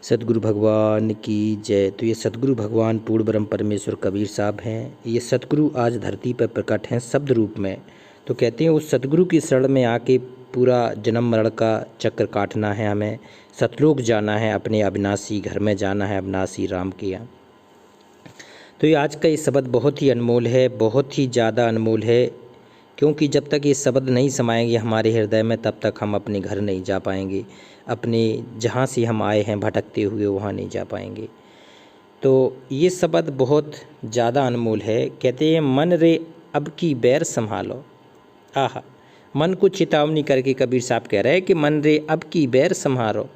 सतगुरु भगवान की जय। तो ये सतगुरु भगवान पूर्ण ब्रह्म परमेश्वर कबीर साहब हैं। ये सतगुरु आज धरती पर प्रकट हैं शब्द रूप में। तो कहते हैं उस सतगुरु की शरण में आके पूरा जन्म मरण का चक्र काटना है, हमें सतलोक जाना है, अपने अविनाशी घर में जाना है, अविनाशी राम के यहाँ। तो ये आज का ये शब्द बहुत ही अनमोल है, बहुत ही ज़्यादा अनमोल है, क्योंकि जब तक ये शब्द नहीं समाएंगे हमारे हृदय में तब तक हम अपने घर नहीं जा पाएंगे, अपने जहाँ से हम आए हैं भटकते हुए वहाँ नहीं जा पाएंगे। तो ये शब्द बहुत ज़्यादा अनमोल है। कहते हैं मन रे अब की बैर संभालो। आहा, मन को चेतावनी करके कबीर साहब कह रहे हैं कि मन रे अब की बैर संभालो,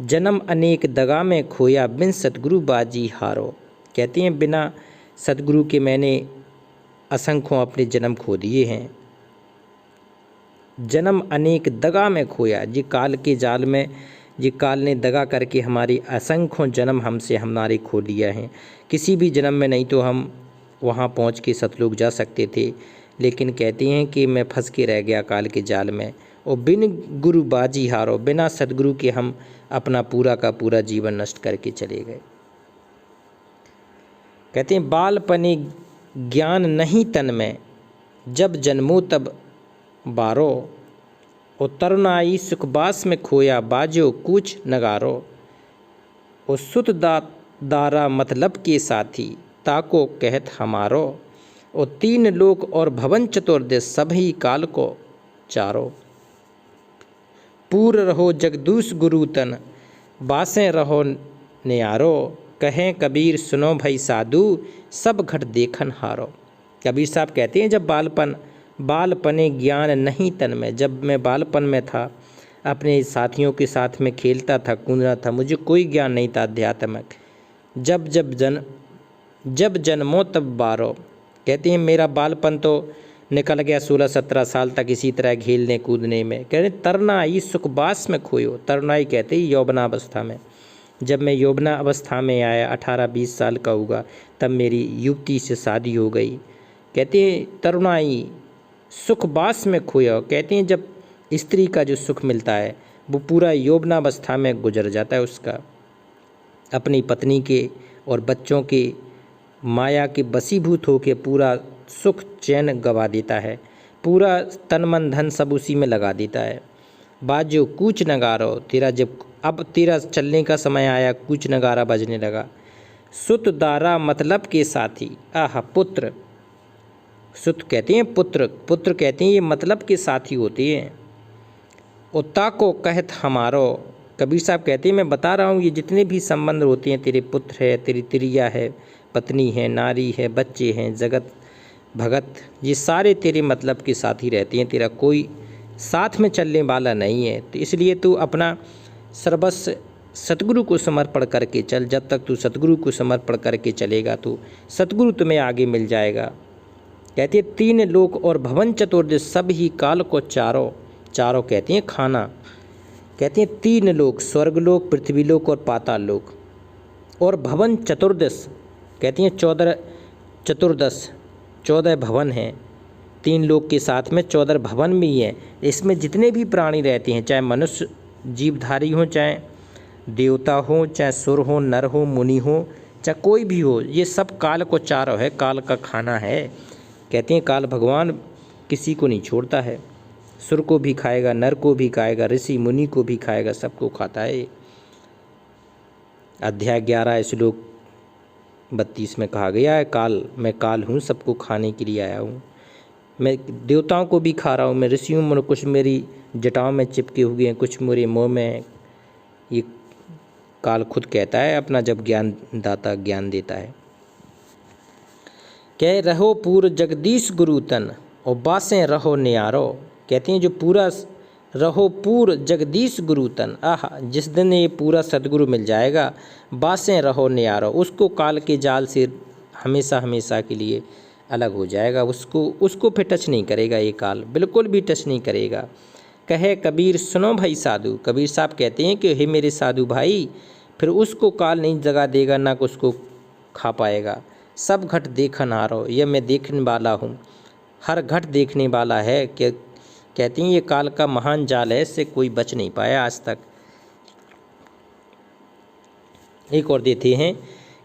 जन्म अनेक दगा में खोया बिन सतगुरु बाजी हारो। कहते हैं बिना सतगुरु के मैंने असंख्यों अपने जन्म खो दिए हैं। जन्म अनेक दगा में खोया, जी काल के जाल में, जी काल ने दगा करके हमारी असंख्यों जन्म हमसे हमारे खो लिया है। किसी भी जन्म में नहीं तो हम वहाँ पहुँच के सतलोक जा सकते थे, लेकिन कहते हैं कि मैं फंस के रह गया काल के जाल में, और बिन गुरु बाजी हारो, बिना सतगुरु के हम अपना पूरा का पूरा जीवन नष्ट करके चले गए। कहते हैं बालपने ज्ञान नहीं तन में, जब जन्मो तब बारो, और तरुणाई सुखबास में खोया बाजो कूच नगारो, और सुत दारा मतलब के साथी ताको कहत हमारो, और तीन लोक और भवन चतुर्दश सभी काल को चारो। पूर रहो जगदूस गुरु तन, बासें रहो न्यारो, कहें कबीर सुनो भाई साधु, सब घट देखन हारो। कबीर साहब कहते हैं जब बालपने ज्ञान नहीं तन में, जब मैं बालपन में था अपने साथियों के साथ में खेलता था कूदना था, मुझे कोई ज्ञान नहीं था आध्यात्मिक, जब जन्मो तब बारो। कहते हैं मेरा बालपन तो निकल गया 16-17 साल तक इसी तरह खेलने कूदने में। कहते हैं तरनाई सुखबास में खोयो, तरनाई कहते हैं यौवनावस्था में, जब मैं यौवना अवस्था में आया 18-20 साल का होगा तब मेरी युवती से शादी हो गई। कहते हैं तरुणाई सुखबास में खोया, कहते हैं जब स्त्री का जो सुख मिलता है वो पूरा यौवनावस्था में गुजर जाता है उसका, अपनी पत्नी के और बच्चों के माया के बसीभूत होकर पूरा सुख चैन गवा देता है, पूरा तन मन धन सब उसी में लगा देता है। बाजो कूच नगारो, तेरा जब अब तेरा चलने का समय आया कूच नगारा बजने लगा। सुत दारा मतलब के साथी, आह पुत्र, सुत कहते हैं पुत्र, पुत्र कहते हैं ये मतलब के साथी होते हैं। उत्ता को कहत हमारो, कबीर साहब कहते हैं मैं बता रहा हूँ ये जितने भी संबंध होते हैं, तेरे पुत्र है, तेरी तिरिया है, पत्नी है, नारी है, बच्चे हैं, जगत भगत, ये सारे तेरे मतलब के साथी रहते हैं, तेरा कोई साथ में चलने वाला नहीं है। तो इसलिए तू अपना सर्वस्व सतगुरु को समर्पण करके चल, जब तक तू सतगुरु को समर्पण करके चलेगा तो सतगुरु तुम्हें आगे मिल जाएगा। कहते हैं तीन लोक और भवन चतुर्दश सब ही काल को चारो, चारों कहते हैं खाना, कहते हैं तीन लोक, स्वर्गलोक, पृथ्वीलोक और पाताल लोक, और भवन चतुर्दश कहती हैं 14 भवन हैं, तीन लोक के साथ में 14 भवन भी हैं। इसमें जितने भी प्राणी रहते हैं, चाहे मनुष्य जीवधारी हो, चाहे देवता हो, चाहे सुर हो, नर हो, मुनि हो, चाहे कोई भी हो, ये सब काल को चारो है, काल का खाना है। कहते हैं काल भगवान किसी को नहीं छोड़ता है, सुर को भी खाएगा, नर को भी खाएगा, ऋषि मुनि को भी खाएगा, सबको खाता है। अध्याय 11 श्लोक 32 में कहा गया है काल, मैं काल हूँ, सबको खाने के लिए आया हूँ, मैं देवताओं को भी खा रहा हूँ, मैं ऋषियों में कुछ मेरी जटाओं में चिपके हुए हैं, कुछ मेरे मुँह में। ये काल खुद कहता है अपना जब ज्ञान दाता ज्ञान देता है। कह रहो पूर जगदीश गुरु तन, और बासें रहो न्यारो। कहते हैं जो पूरा रहो पूर जगदीश गुरु तन, आह जिस दिन ये पूरा सतगुरु मिल जाएगा, बासें रहो न्यारो, उसको काल के जाल से हमेशा हमेशा के लिए अलग हो जाएगा, उसको फिर टच नहीं करेगा, ये काल बिल्कुल भी टच नहीं करेगा। कहे कबीर सुनो भाई साधु, कबीर साहब कहते हैं कि हे मेरे साधु भाई, फिर उसको काल नहीं जगा देगा, ना को उसको खा पाएगा। सब घट देखन हारो, यह मैं देखने वाला हूँ, हर घट देखने वाला है। कि कहती हैं ये काल का महान जाल है, इससे कोई बच नहीं पाया आज तक। एक और देते हैं,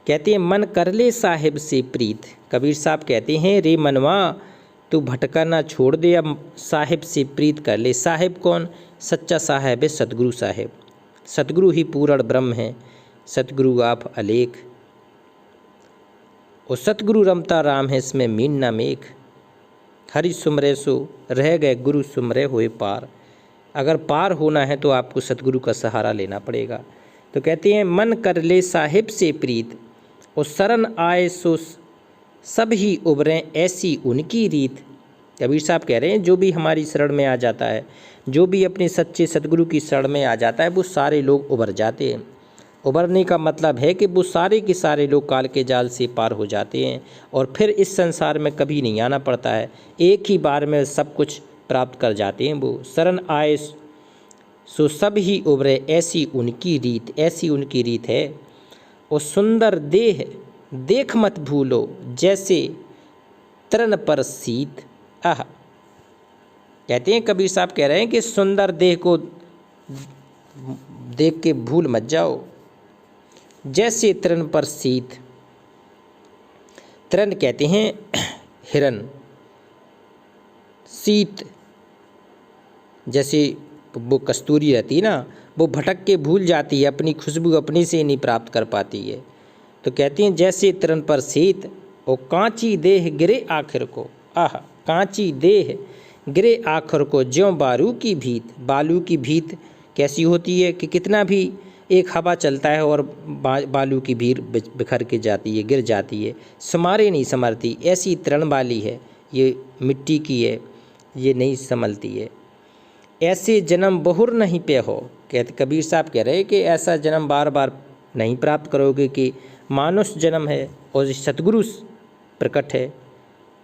कहते हैं मन कर ले साहिब से प्रीत। कबीर साहब कहते हैं रे मनवा तू भटका ना छोड़ दे, अब साहिब से प्रीत कर ले। साहिब कौन? सच्चा साहिब है सतगुरु साहिब। सतगुरु ही पूर्ण ब्रह्म है, सतगुरु आप अलेख। और सतगुरु रमता राम है, इसमें मीन ना मेघ। हरि सुमरे सो रह गए, गुरु सुमरे हुए पार। अगर पार होना है तो आपको सतगुरु का सहारा लेना पड़ेगा। तो कहते हैं मन कर ले साहिब से प्रीत, और शरण आए सो सब ही उबरें, ऐसी उनकी रीत। कबीर साहब कह रहे हैं जो भी हमारी शरण में आ जाता है, जो भी अपने सच्चे सतगुरु की शरण में आ जाता है, वो सारे लोग उबर जाते हैं। उबरने का मतलब है कि वो सारे के सारे लोग काल के जाल से पार हो जाते हैं और फिर इस संसार में कभी नहीं आना पड़ता है, एक ही बार में सब कुछ प्राप्त कर जाते हैं। वो शरण आए सो सब ही उबरे, ऐसी उनकी रीत, ऐसी उनकी रीत है। और सुंदर देह देख मत भूलो, जैसे तृण पर शीत। आह, कहते हैं कबीर साहब कह रहे हैं कि सुंदर देह को देख के भूल मत जाओ, जैसे तृण पर शीत। तृण कहते हैं हिरन, शीत जैसे वो कस्तूरी रहती है ना, वो भटक के भूल जाती है, अपनी खुशबू अपने से नहीं प्राप्त कर पाती है। तो कहते हैं जैसे तृण पर शीत, और कांची देह गिरे आखिर को। आह, कांची देह गिरे आखिर को, ज्यों बालू की भीत। बालू की भीत कैसी होती है कि कितना भी एक हवा चलता है और बालू की भीड़ बिखर के जाती है, गिर जाती है, समारे नहीं संभलती। ऐसी तृण वाली है, ये मिट्टी की है, ये नहीं संभलती है। ऐसे जन्म बहुर नहीं पे हो। कहते कबीर साहब कह रहे हैं कि ऐसा जन्म बार बार नहीं प्राप्त करोगे कि मानुष जन्म है और सतगुरु प्रकट है।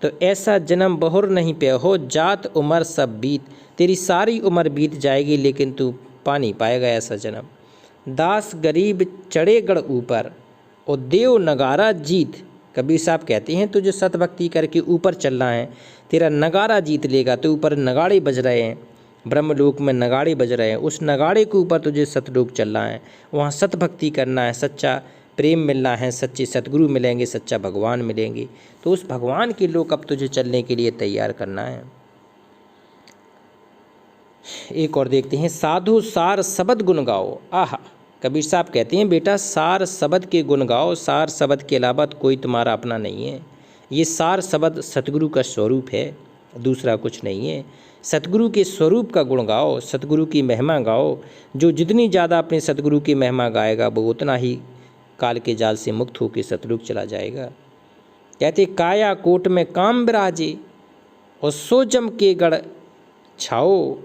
तो ऐसा जन्म बहुर नहीं पे हो, जात उम्र सब बीत। तेरी सारी उम्र बीत जाएगी लेकिन तू पा नहीं पाएगा ऐसा जन्म। दास गरीब चढ़े गढ़ ऊपर, और देव नगारा जीत। कबीर साहब कहते हैं तुझे सतभक्ति करके ऊपर चलना है, तेरा नगारा जीत लेगा। तो ऊपर नगाड़े बज रहे हैं, ब्रह्मलोक में नगाड़े बज रहे हैं, उस नगाड़े के ऊपर तुझे सतलोक चलना है, वहाँ सतभक्ति करना है, सच्चा प्रेम मिलना है, सच्चे सतगुरु मिलेंगे, सच्चा भगवान मिलेंगे। तो उस भगवान के लोक अब तुझे चलने के लिए तैयार करना है। एक और देखते हैं, साधु सार शब्द गुण गाओ। आह, कबीर साहब कहते हैं बेटा सार शब्द के गुण गाओ, सार शब्द के अलावा कोई तुम्हारा अपना नहीं है। ये सार शब्द सतगुरु का स्वरूप है, दूसरा कुछ नहीं है। सतगुरु के स्वरूप का गुण गाओ, सतगुरु की महिमा गाओ। जो जितनी ज़्यादा अपने सतगुरु की महिमा गाएगा वो उतना ही काल के जाल से मुक्त होकर सतलोक चला जाएगा। कहते काया कोट में काम विराजे, और सोजम के गढ़ छाओ,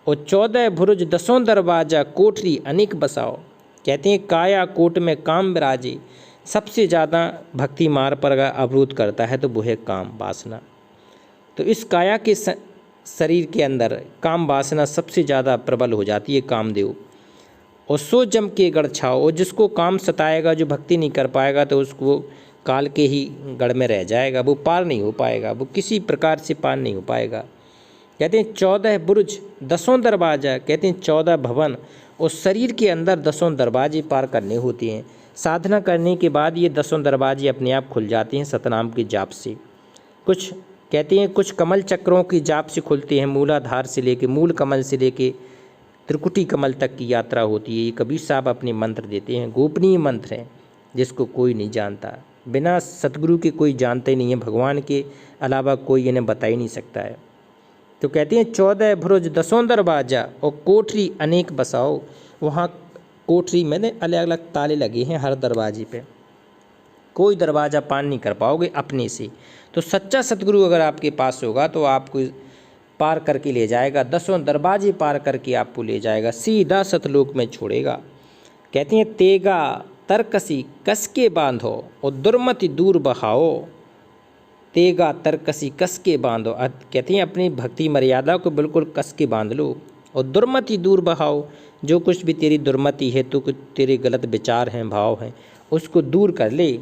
और 14 भुरुज 10 दरवाजा, कोठरी अनेक बसाओ। कहते हैं काया कोट में काम विराजे, सबसे ज़्यादा भक्ति मार्ग पर अगर अवरोध करता है तो वो है काम वासना। तो इस काया के शरीर के अंदर काम वासना सबसे ज़्यादा प्रबल हो जाती है, कामदेव। और सो जम के गढ़ छाओ, और जिसको काम सताएगा, जो भक्ति नहीं कर पाएगा, तो उसको काल के ही गढ़ में रह जाएगा, वो पार नहीं हो पाएगा, वो किसी प्रकार से पार नहीं हो पाएगा। कहते हैं 14 बुर्ज 10 दरवाजा, कहते हैं 14 भवन, और शरीर के अंदर 10 दरवाजे पार करने होते हैं। साधना करने के बाद ये 10 दरवाजे अपने आप खुल जाते हैं सतनाम के जाप से। कुछ कहते हैं कुछ कमल चक्रों की जाप से खुलते हैं, मूलाधार से लेके, मूल कमल से लेके त्रिकुटी कमल तक की यात्रा होती है। ये कबीर साहब अपने मंत्र देते हैं, गोपनीय मंत्र हैं जिसको कोई नहीं जानता, बिना सतगुरु के कोई जानता ही नहीं है, भगवान के अलावा कोई इन्हें बता ही नहीं सकता है। तो कहते हैं 14 भुरुज 10 दरवाजा, और कोठरी अनेक बसाओ। वहाँ कोठरी में अलग अलग ताले लगे हैं हर दरवाजे पे, कोई दरवाज़ा पार नहीं कर पाओगे अपने से। तो सच्चा सतगुरु अगर आपके पास होगा तो आपको पार करके ले जाएगा, 10 दरवाजे पार करके आपको ले जाएगा, सीधा सतलोक में छोड़ेगा। कहते हैं तेगा तरकसी कस के बांधो, और दुर्मति दूर बहाओ। तेगा तरकसी कस के बांधो, कहते हैं अपनी भक्ति मर्यादा को बिल्कुल कस के बांध लो, और दुर्मति दूर बहाओ। जो कुछ भी तेरी दुर्मति है, तो कुछ तेरे गलत विचार हैं, भाव हैं, उसको दूर कर ले।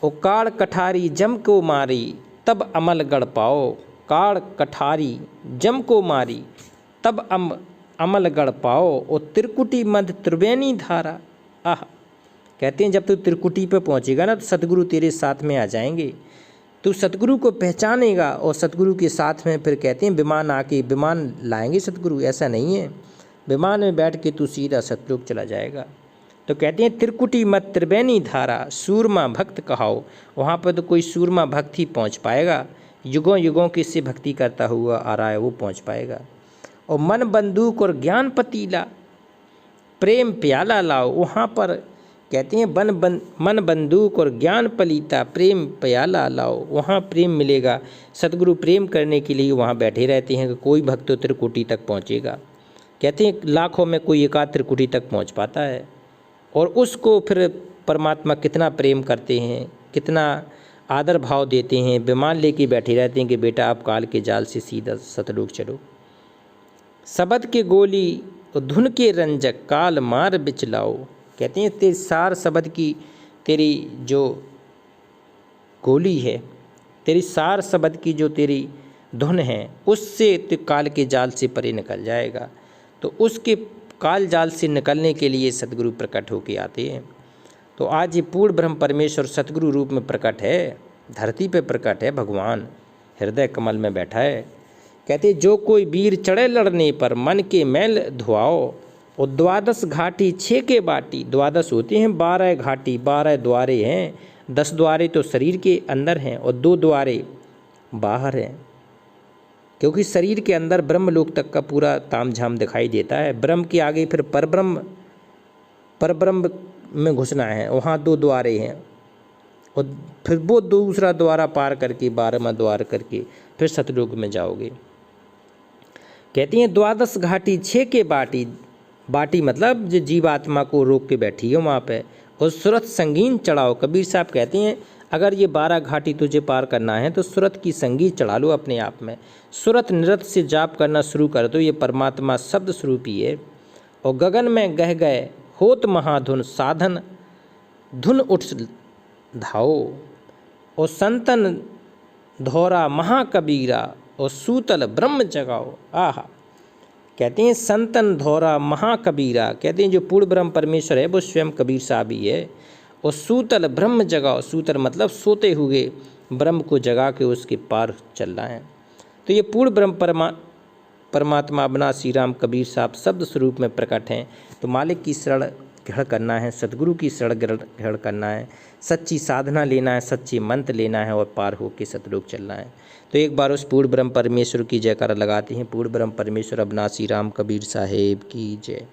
और काड़ कठारी जम को मारी, तब अमल गढ़ पाओ। काड़ कठारी जम को मारी, तब अमल गढ़ पाओ। और त्रिकुटी मध्य त्रिवेणी धारा। आह, कहते हैं जब तू त्रिकुटी पे पहुँचेगा ना तो सतगुरु तेरे साथ में आ जाएंगे। तू सतगुरु को पहचानेगा और सतगुरु के साथ में फिर कहते हैं विमान आके विमान लाएंगे सतगुरु। ऐसा नहीं है, विमान में बैठ के तू सीधा सतलोक चला जाएगा। तो कहते हैं त्रिकुटी मत त्रिवेणी धारा सूरमा भक्त कहाओ। वहाँ पर तो कोई सूरमा भक्त ही पहुँच पाएगा, युगों युगों की से भक्ति करता हुआ आ रहा है वो पहुँच पाएगा। और मन बंदूक और ज्ञान पतीला प्रेम प्याला लाओ। वहाँ पर कहते हैं मन बंदूक और ज्ञान पलीता प्रेम प्याला लाओ। वहाँ प्रेम मिलेगा। सतगुरु प्रेम करने के लिए वहाँ बैठे रहते हैं कि कोई भक्त तो त्रिकुटी तक पहुँचेगा। कहते हैं लाखों में कोई एकाध त्रिकुटी तक पहुँच पाता है, और उसको फिर परमात्मा कितना प्रेम करते हैं, कितना आदर भाव देते हैं। विमान लेके बैठे रहते हैं कि बेटा आप काल के जाल से सीधा सतलोक चलो। शब्द के गोली धुन के रंजक काल मार बिचलाओ। कहते हैं तेरे सार शब्द की तेरी जो गोली है, तेरी सार शब्द की जो तेरी धुन है, उससे तो काल के जाल से परे निकल जाएगा। तो उसके काल जाल से निकलने के लिए सतगुरु प्रकट होके आते हैं। तो आज ये पूर्ण ब्रह्म परमेश्वर सतगुरु रूप में प्रकट है, धरती पे प्रकट है, भगवान हृदय कमल में बैठा है। कहते जो कोई वीर चढ़े लड़ने पर मन के मैल धुआओ। और 12 घाटी 6 के बाटी, 12 होते हैं, 12 घाटी 12 द्वारे हैं। 10 द्वारे तो शरीर के अंदर हैं और 2 द्वारे बाहर हैं, क्योंकि शरीर के अंदर ब्रह्मलोक तक का पूरा तामझाम दिखाई देता है। ब्रह्म के आगे फिर परब्रह्म में घुसना है, वहाँ 2 द्वारे हैं, और फिर वो दूसरा द्वारा पार करके 12वां द्वार करके फिर सतलोक में जाओगे। कहती हैं 12 घाटी 6 के बाटी, बाटी मतलब जो जीवात्मा को रोक के बैठी है वहाँ पे। और सुरत संगीन चढ़ाओ। कबीर साहब कहते हैं अगर ये 12 घाटी तुझे पार करना है तो सुरत की संगी चढ़ा लो अपने आप में। सुरत निरत से जाप करना शुरू कर दो, ये परमात्मा शब्द स्वरूप ही है। और गगन में गह गए होत महाधुन साधन धुन उठ धाओ। और संतन धौरा महाकबीरा और सूतल ब्रह्म जगाओ। आहा, कहते हैं संतन धौरा महाकबीरा, कहते हैं जो पूर्ण ब्रह्म परमेश्वर है वो स्वयं कबीर साहब ही है। और सूतल ब्रह्म जगाओ, सूतल मतलब सोते हुए ब्रह्म को जगा के उसके पार चलना है। तो ये पूर्ण ब्रह्म परमात्मा अपना श्री राम कबीर साहब शब्द स्वरूप में प्रकट हैं। तो मालिक की शरण ग्रहण करना है, सतगुरु की शरण ग्रहण करना है, सच्ची साधना लेना है, सच्ची मंत्र लेना है और पार होके सतलोक चलना है। तो एक बार उस पूर्ण ब्रह्म परमेश्वर की जयकारा लगाते हैं। पूर्ण ब्रह्म परमेश्वर अविनाशी राम कबीर साहेब की जय।